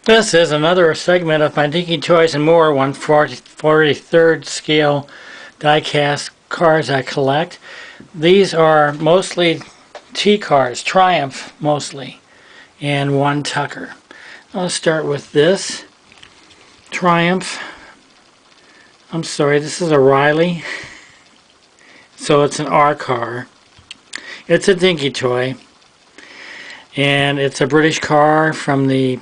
This is another segment of my Dinky Toys and More 1/43rd scale die-cast cars I collect. These are mostly T cars, Triumph mostly, and one Tucker. I'll start with this Triumph. I'm sorry, this is a Riley, so it's an R car. It's a Dinky toy, and it's a British car from the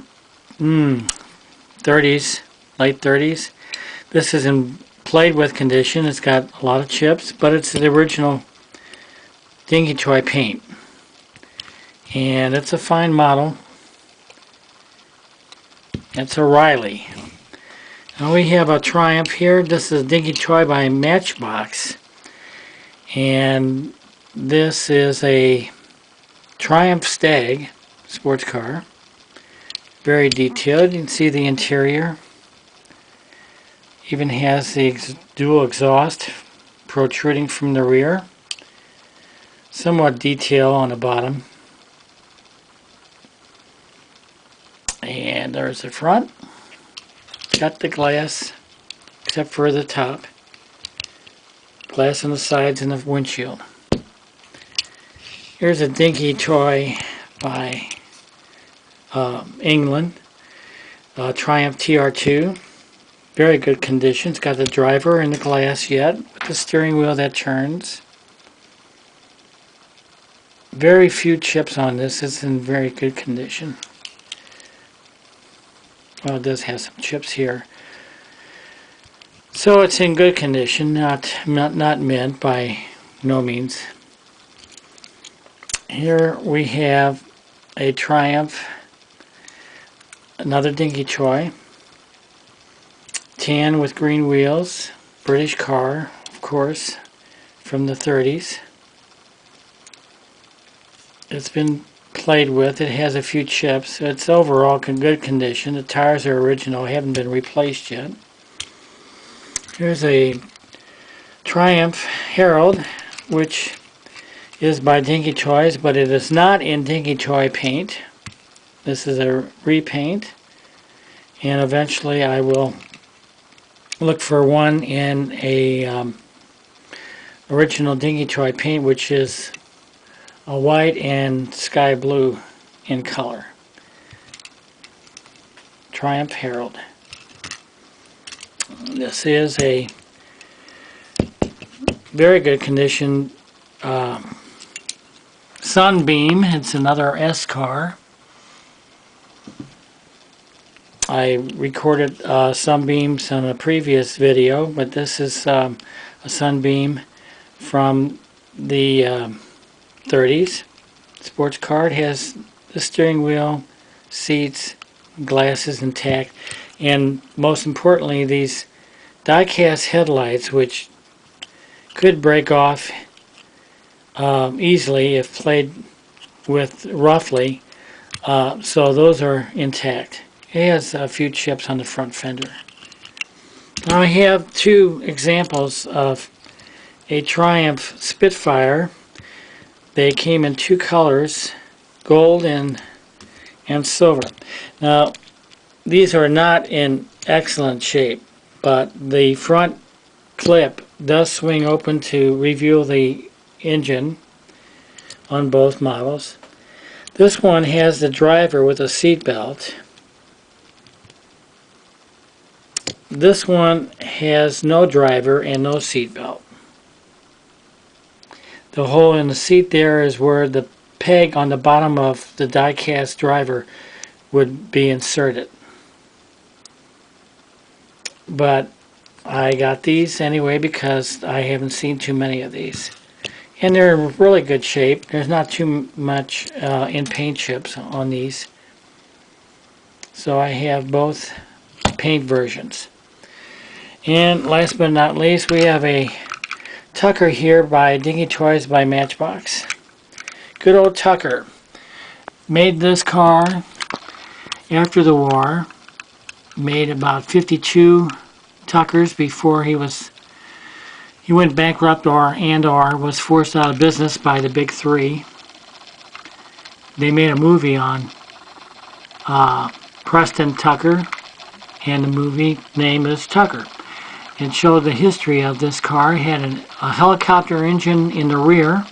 30s, late 30s. This is in played with condition. It's got a lot of chips, but it's the original Dinky toy paint. And it's a fine model. It's a Riley. Now we have a Triumph here. This is a Dinky toy by Matchbox. And this is a Triumph Stag sports car. Very detailed. You can see the interior. Even has the dual exhaust protruding from the rear. Somewhat detail on the bottom. And there's the front. Got the glass, except for the top. Glass on the sides and the windshield. Here's a Dinky toy by England, Triumph TR2. Very good condition. It's got the driver and the glass yet, with the steering wheel that turns. Very few chips on this. It's in very good condition. Well, it does have some chips here. So it's in good condition, not mint by no means. Here we have a Triumph, another Dinky toy, tan with green wheels, British car, of course, from the 30s. It's been played with. It has a few chips. It's overall in good condition. The tires are original, haven't been replaced yet. Here's a Triumph Herald, which is by Dinky Toys, but it is not in Dinky toy paint. This is a repaint, and eventually I will look for one in a original Dinky toy paint, which is a white and sky blue in color. Triumph Herald. This is a very good condition Sunbeam. It's another S car. I recorded Sunbeams on a previous video, but this is a Sunbeam from the 30s. Sports car. It has the steering wheel, seats, glasses intact, and most importantly, these die-cast headlights, which could break off easily if played with roughly. So those are intact. It has a few chips on the front fender. Now I have two examples of a Triumph Spitfire. They came in two colors, gold and silver. Now these are not in excellent shape, but the front clip does swing open to reveal the engine on both models. This one has the driver with a seat belt. This one has no driver and no seat belt. The hole in the seat there is where the peg on the bottom of the die-cast driver would be inserted. But I got these anyway because I haven't seen too many of these. And they're in really good shape. There's not too much in paint chips on these. So I have both paint versions. And last but not least, we have a Tucker here by Dinky Toys by Matchbox. Good old Tucker. Made this car after the war. Made about 52 Tuckers before he went bankrupt or was forced out of business by the big three. They made a movie on Preston Tucker, and the movie name is Tucker. It showed the history of this car. It had a helicopter engine in the rear,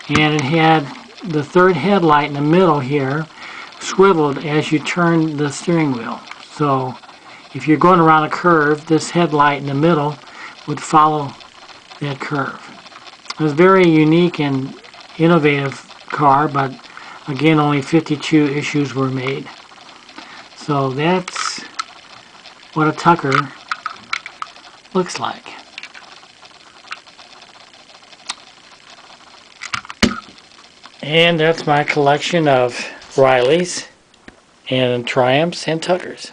and it had the third headlight in the middle here swiveled as you turned the steering wheel. So if you're going around a curve, this headlight in the middle would follow that curve. It was a very unique and innovative car, but again, only 52 issues were made. So that's what a Tucker looks like. And that's my collection of Rileys and Triumphs and Tuckers.